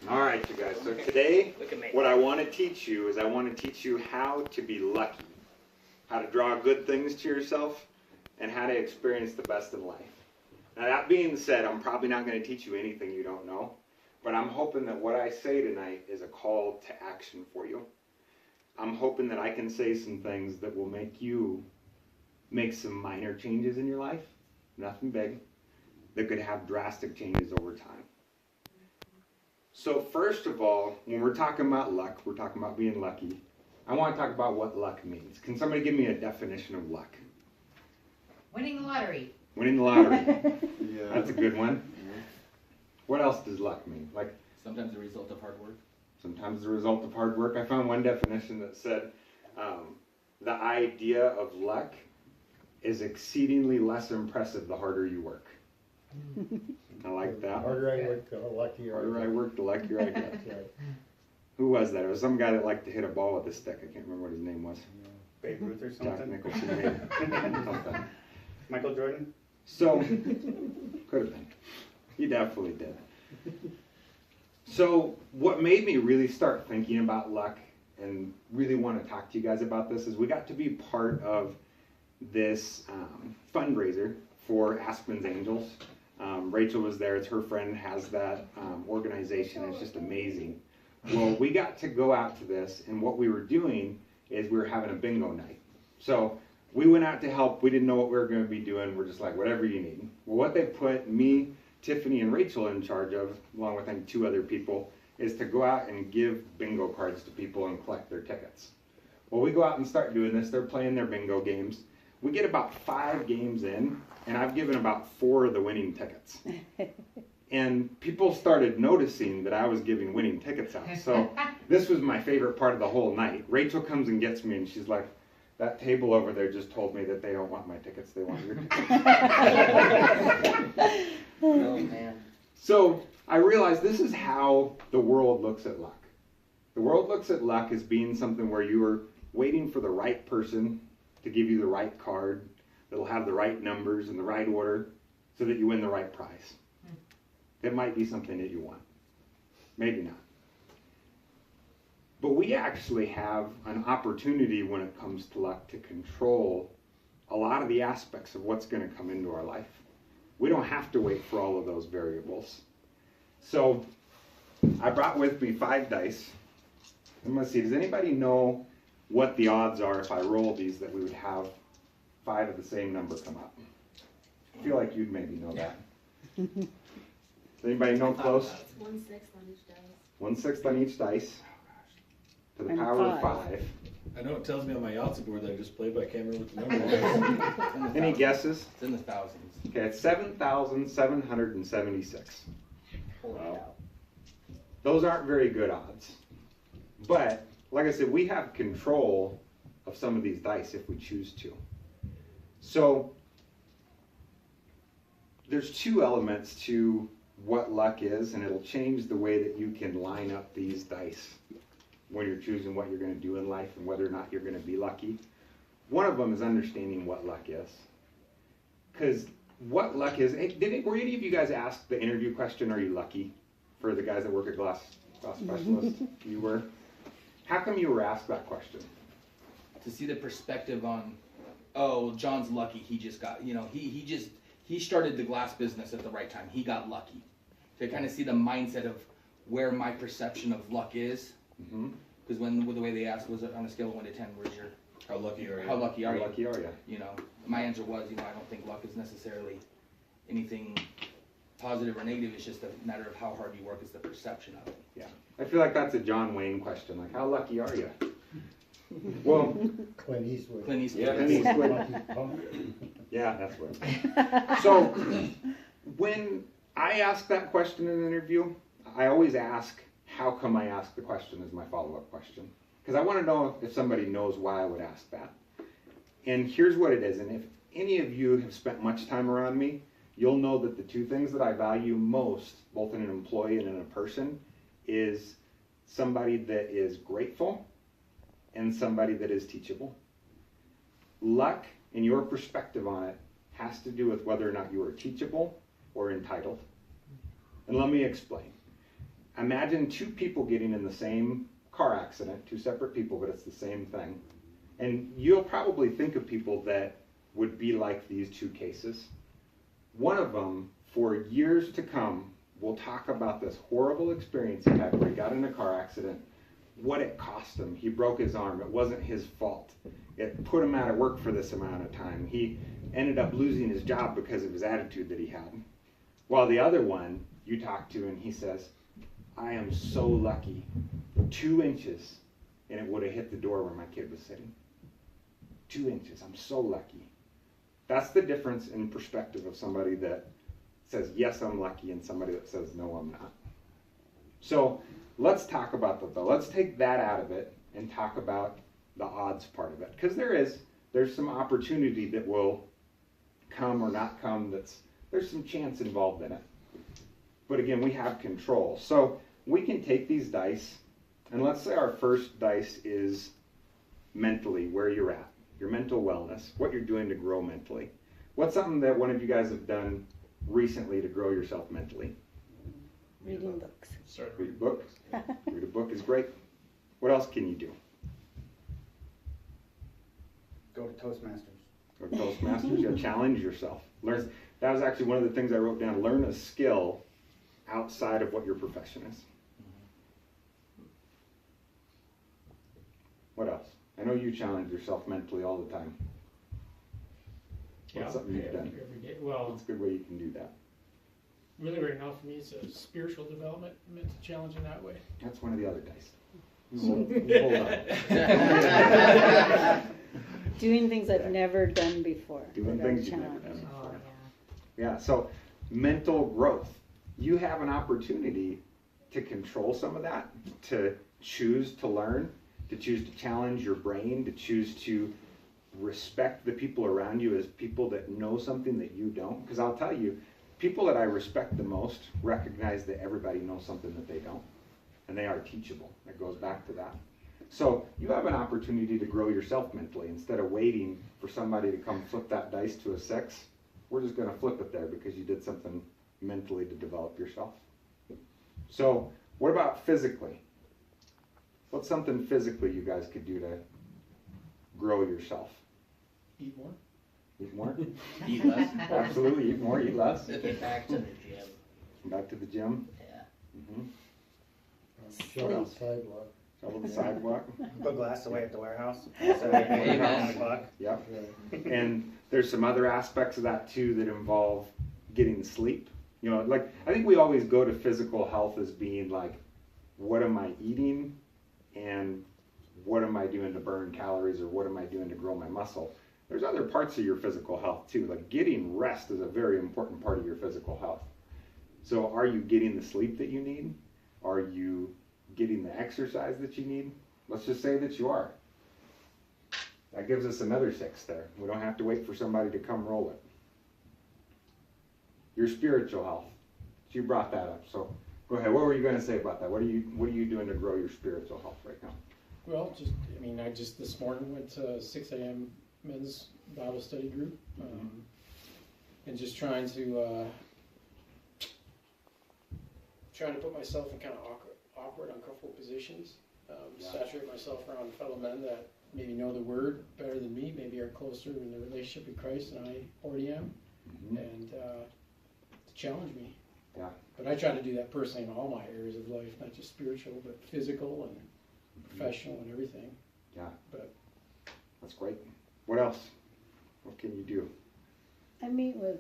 All right, you guys. So today, Look at me. what I want to teach you is I want to teach you how to be lucky, how to draw good things to yourself, and how to experience the best in life. Now, that being said, I'm probably not going to teach you anything you don't know, but I'm hoping that what I say tonight is a call to action for you. I'm hoping that I can say some things that will make you make some minor changes in your life, nothing big, that could have drastic changes over time. So first of all, when we're talking about luck, we're talking about being lucky. I want to talk about what luck means. Can somebody give me a definition of luck? Winning the lottery. Winning the lottery. Yeah. That's a good one. What else does luck mean? Like Sometimes the result of hard work. sometimes the result of hard work. I found one definition that said the idea of luck is exceedingly less impressive the harder you work. I like The that. harder I work, the luckier The harder I work, the luckier I get. That's right. Who was that? It was some guy that liked to hit a ball with a stick. I can't remember what his name was. Babe Ruth or Jack something? Nicholson, maybe. Something. Michael Jordan? So, could have been. He definitely did. So, what made me really start thinking about luck and really want to talk to you guys about this is we got to be part of this fundraiser for Aspen's Angels. Rachel was there. It's her friend has that organization. It's just amazing. Well, we got to go out to this, and what we were doing is we were having a bingo night. So we went out to help. We didn't know what we were going to be doing. We're just like, whatever you need. Well, what they put me, Tiffany, and Rachel in charge of, along with I think 2 other people, is to go out and give bingo cards to people and collect their tickets. Well, we go out and start doing this. They're playing their bingo games. We get about 5 games in, and I've given about 4 of the winning tickets. And people started noticing that I was giving winning tickets out. So this was my favorite part of the whole night. Rachel comes and gets me, and she's like, that table over there just told me that they don't want my tickets, they want your tickets. Oh man. So I realized this is how the world looks at luck. The world looks at luck as being something where you are waiting for the right person to give you the right card that'll have the right numbers in the right order so that you win the right prize. It might be something that you want. Maybe not. But we actually have an opportunity when it comes to luck to control a lot of the aspects of what's going to come into our life. We don't have to wait for all of those variables. So I brought with me 5 dice. I'm going to see, does anybody know what the odds are if I roll these that we would have 5 of the same number come up? I feel like you'd maybe know that. Does anybody know close? 1/6 on each dice. 1/6 on each dice to the And power of 5. 5. I know it tells me on my Yahtzee board that I just played, but I can't remember what the number was. Any guesses? It's in the thousands. Okay, it's 7,776. Holy cow. Those aren't very good odds. But, like I said, we have control of some of these dice if we choose to. So, there's 2 elements to what luck is, and it'll change the way that you can line up these dice when you're choosing what you're going to do in life and whether or not you're going to be lucky. One of them is understanding what luck is. Because what luck is, were any of you guys asked the interview question, are you lucky? For the guys that work at Glass Specialist? You were? How come you were asked that question? To see the perspective on, oh, John's lucky. He just got, he started the glass business at the right time. He got lucky. To kind of see the mindset of where my perception of luck is. Because with the way they asked was on a scale of 1 to 10, where's your How lucky are you? how lucky are How you? lucky are you? You know, my answer was, I don't think luck is necessarily anything positive or negative. It's just a matter of how hard you work. Is the perception of it. Yeah. I feel like that's a John Wayne question. Like, how lucky are you? Well, Clint Eastwood. Clint Eastwood. Clint Eastwood. Lucky punk. Yeah, that's what. So, when I ask that question in an interview, I always ask, how come I ask the question as my follow-up question? Because I want to know if somebody knows why I would ask that. And here's what it is. And if any of you have spent much time around me, you'll know that the 2 things that I value most, both in an employee and in a person, is somebody that is grateful and somebody that is teachable. Luck and your perspective on it has to do with whether or not you are teachable or entitled. And let me explain. imagine two people getting in the same car accident, two separate people, but it's the same thing. And you'll probably think of people that would be like these two cases. One of them, for years to come, will talk about this horrible experience he had where he got in a car accident, what it cost him. He broke his arm. It wasn't his fault. It put him out of work for this amount of time. He ended up losing his job because of his attitude that he had. While the other one, you talk to and he says, I am so lucky. 2 inches and it would have hit the door where my kid was sitting. 2 inches. I'm so lucky. That's the difference in perspective of somebody that says, yes, I'm lucky, and somebody that says, no, I'm not. So let's talk about that, though. Let's take that out of it and talk about the odds part of it. Because there's some opportunity that will come or not come. There's some chance involved in it. But again, we have control. So we can take these dice, and let's say our first dice is mentally, where you're at, your mental wellness, what you're doing to grow mentally. What's something that one of you guys have done recently to grow yourself mentally? Reading books. Read a book. Read a book is great. What else can you do? Go to Toastmasters. Go to Toastmasters. You challenge yourself. Learn. That was actually one of the things I wrote down. Learn a skill outside of what your profession is. What else? I know you challenge yourself mentally all the time. What's something you've done? Every day. Well, What's a good way you can do that? really right now for me, it's a spiritual development, meant to challenge in that way. That's one of the other dice. Hold on. Doing things I've never done before. Doing that are things you've never done challenging. Oh, before. Yeah, so mental growth. You have an opportunity to control some of that, to choose to learn, to choose to challenge your brain, to choose to respect the people around you as people that know something that you don't. Because I'll tell you, people that I respect the most recognize that everybody knows something that they don't. And they are teachable. It goes back to that. So you have an opportunity to grow yourself mentally. Instead of waiting for somebody to come flip that dice to a 6, we're just going to flip it there because you did something mentally to develop yourself. So what about physically? What's something physically you guys could do to grow yourself? Eat more. Eat more? Eat less. Absolutely, eat more, eat less. Get back to the gym. Back to the gym. Yeah. Shovel the sidewalk. Shovel the sidewalk. Put glass away at the warehouse. So they can leave around 1 o'clock. Yep. And there's some other aspects of that too that involve getting sleep. You know, like I think we always go to physical health as being like, what am I eating and what am I doing to burn calories or what am I doing to grow my muscle? There's other parts of your physical health too. Like getting rest is a very important part of your physical health. So are you getting the sleep that you need? Are you getting the exercise that you need? Let's just say that you are. That gives us another 6 there. We don't have to wait for somebody to come roll it. Your spiritual health. So you brought that up. So go ahead. What were you going to say about that? What are you doing to grow your spiritual health right now? Well, I just this morning went to 6 a.m. men's Bible study group, and just trying to put myself in kind of awkward, uncomfortable positions, saturate myself around fellow men that maybe know the Word better than me, maybe are closer in the relationship with Christ than I already am, and to challenge me. Yeah. But I try to do that personally in all my areas of life, not just spiritual, but physical and professional and everything. Yeah. But That's great. What else? What can you do? I meet with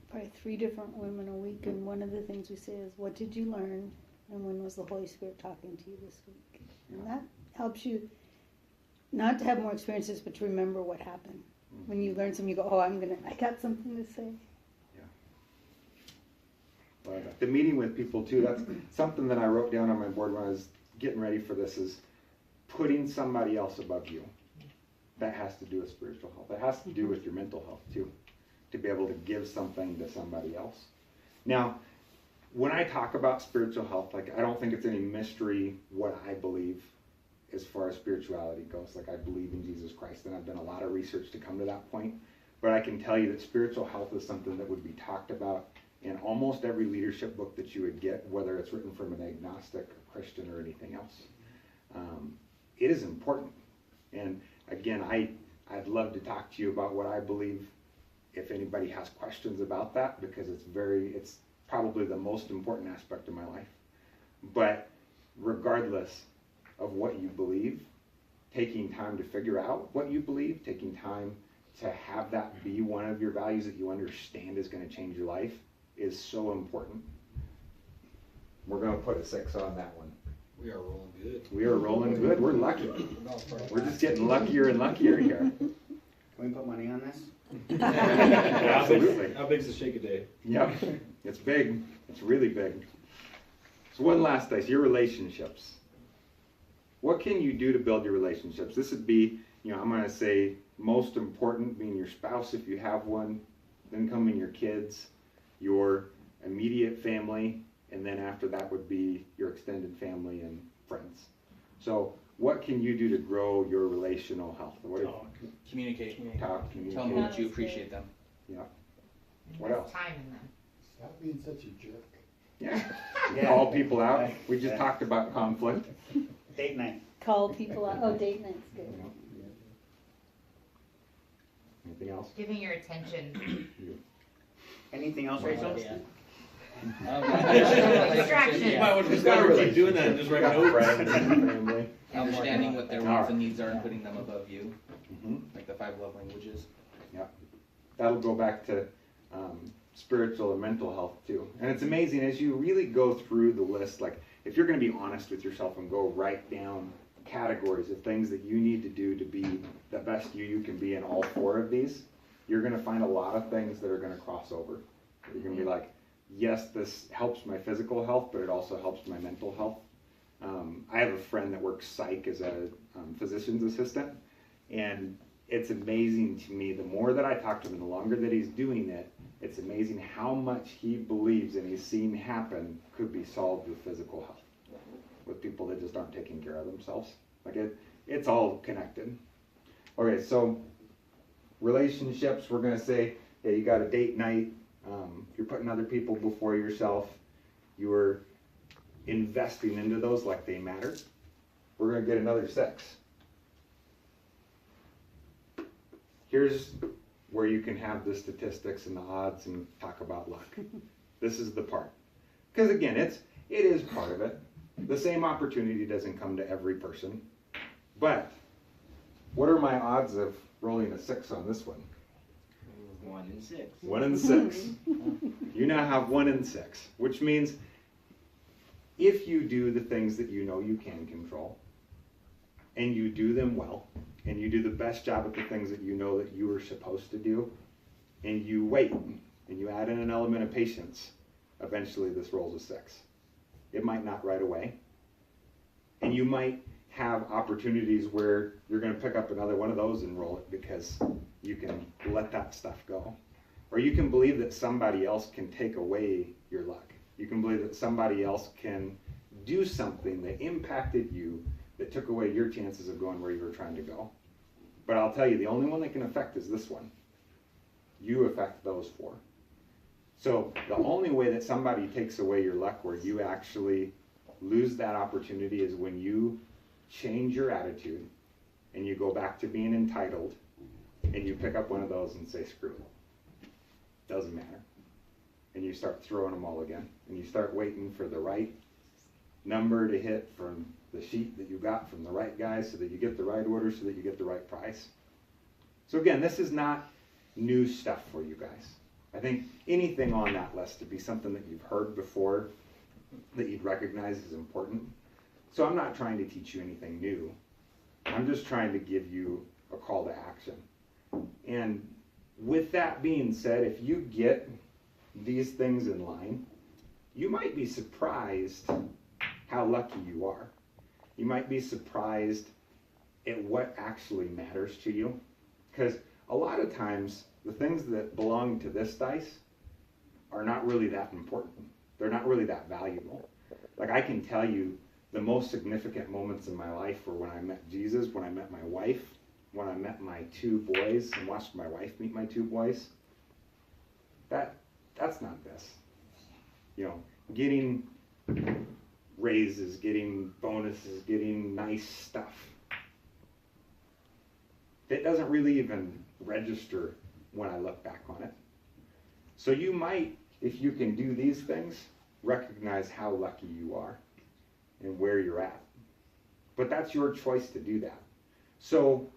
probably 3 different women a week, and one of the things we say is, what did you learn, and when was the Holy Spirit talking to you this week? And that helps you not to have more experiences, but to remember what happened. When you learn something, you go, oh, I got something to say. But the meeting with people too, that's something that I wrote down on my board when I was getting ready for this, is putting somebody else above you. That has to do with spiritual health. That has to do with your mental health too, to be able to give something to somebody else. Now, when I talk about spiritual health, like I don't think it's any mystery what I believe as far as spirituality goes. Like I believe in Jesus Christ, and I've done a lot of research to come to that point. But I can tell you that spiritual health is something that would be talked about in almost every leadership book that you would get, whether it's written from an agnostic, a Christian, or anything else. It is important. And again, I'd love to talk to you about what I believe if anybody has questions about that, because it's probably the most important aspect of my life. But regardless of what you believe, taking time to figure out what you believe, taking time to have that be one of your values that you understand is going to change your life is so important. We're going to put a 6 on that one. We are rolling good. We are rolling good. We're lucky. We're just getting luckier and luckier here. Can we put money on this? Absolutely. How big's the shake a day? Yep. It's big. It's really big. So one last dice, your relationships. What can you do to build your relationships? This would be, I'm going to say most important being your spouse if you have one, then coming your kids, your immediate family, and then after that would be your extended family and friends. So what can you do to grow your relational health? Communicate. Talk, Tell them communicate. how much you appreciate them. Yeah. Invest What else? time in them. Stop being such a jerk. Yeah. Yeah. Call people out. Right. We just Yeah. talked about conflict. Date night. Call people out. Oh, date night's good. Anything else? Giving your attention. Anything else, Rachel? Yeah. Distraction. You might want to just never keep doing that and just write Got notes. friends and family. Understanding what their All wants right. and needs are and putting them above you, Mhm. like the 5 love languages. That'll go back to spiritual and mental health too. And it's amazing as you really go through the list, like if you're going to be honest with yourself and go write down categories of things that you need to do to be the best you can be in all 4 of these, you're going to find a lot of things that are going to cross over. You're going to be like, yes, this helps my physical health, but it also helps my mental health. I have a friend that works psych as a physician's assistant, and it's amazing to me, the more that I talk to him and the longer that he's doing it, it's amazing how much he believes and he's seen happen could be solved with physical health, with people that just aren't taking care of themselves. Like it's all connected. Okay, so relationships, we're going to say, yeah, you got a date night, you're putting other people before yourself, you're investing into those like they matter. We're going to get another 6. Here's where you can have the statistics and the odds and talk about luck. This is the part. Because again, it is part of it. The same opportunity doesn't come to every person. But what are my odds of rolling a 6 on this one? 1 in 6. 1 in 6. You now have 1 in 6, which means if you do the things that you know you can control, and you do them well, and you do the best job at the things that you know that you are supposed to do, and you wait, and you add in an element of patience, eventually this rolls a 6. It might not right away. And you might have opportunities where you're going to pick up another one of those and roll it because you can let that stuff go. Or you can believe that somebody else can take away your luck. You can believe that somebody else can do something that impacted you that took away your chances of going where you were trying to go. But I'll tell you, the only one that can affect is this one. You affect those 4. So the only way that somebody takes away your luck where you actually lose that opportunity is when you change your attitude and you go back to being entitled and you pick up one of those and say, screw it. Doesn't matter. And you start throwing them all again. And you start waiting for the right number to hit from the sheet that you got from the right guy so that you get the right order, so that you get the right price. So again, this is not new stuff for you guys. I think anything on that list to be something that you've heard before, that you'd recognize is important. So I'm not trying to teach you anything new. I'm just trying to give you a call to action. And with that being said, if you get these things in line, you might be surprised how lucky you are. You might be surprised at what actually matters to you. Because a lot of times, the things that belong to this dice are not really that important. They're not really that valuable. Like I can tell you the most significant moments in my life were when I met Jesus, when I met my wife, when I met my 2 boys and watched my wife meet my 2 boys. That's not this. You know, getting raises, getting bonuses, getting nice stuff. That doesn't really even register when I look back on it. So you might, if you can do these things, recognize how lucky you are and where you're at. But that's your choice to do that. So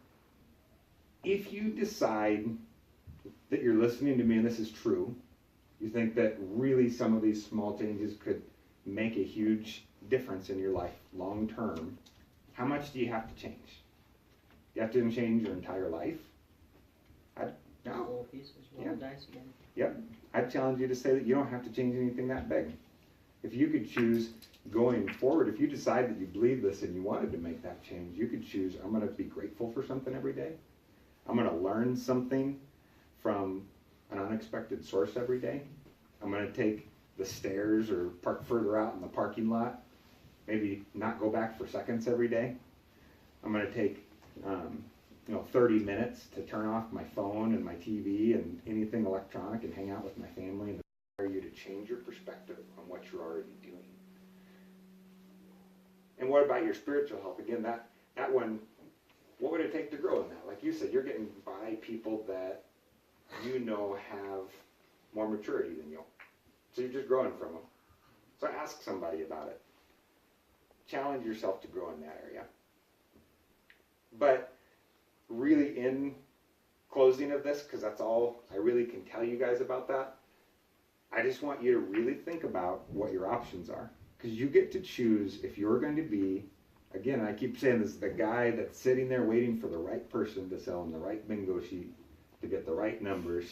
if you decide that you're listening to me and this is true, you think that really some of these small changes could make a huge difference in your life long term, how much do you have to change? You have to change your entire life? No. Roll pieces, roll the dice again. Yep. I'd challenge you to say that you don't have to change anything that big. If you could choose going forward, if you decide that you believe this and you wanted to make that change, you could choose, I'm going to be grateful for something every day. I'm going to learn something from an unexpected source every day. I'm going to take the stairs or park further out in the parking lot. Maybe not go back for seconds every day. I'm going to take 30 minutes to turn off my phone and my TV and anything electronic and hang out with my family and inspire you to change your perspective on what you're already doing. And what about your spiritual health? Again, that one, what would it take to grow in that? Like you said, you're getting by people that you know have more maturity than you. So you're just growing from them. So ask somebody about it. Challenge yourself to grow in that area. But really, in closing of this, because that's all I really can tell you guys about that, I just want you to really think about what your options are. Because you get to choose if you're going to be, again, I keep saying this, the guy that's sitting there waiting for the right person to sell him the right bingo sheet, to get the right numbers,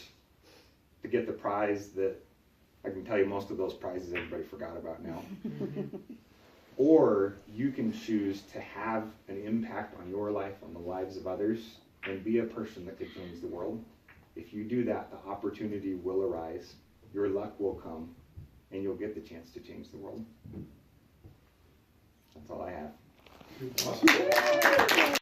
to get the prize that I can tell you most of those prizes everybody forgot about now. Or you can choose to have an impact on your life, on the lives of others, and be a person that could change the world. If you do that, the opportunity will arise, your luck will come, and you'll get the chance to change the world. That's all I have.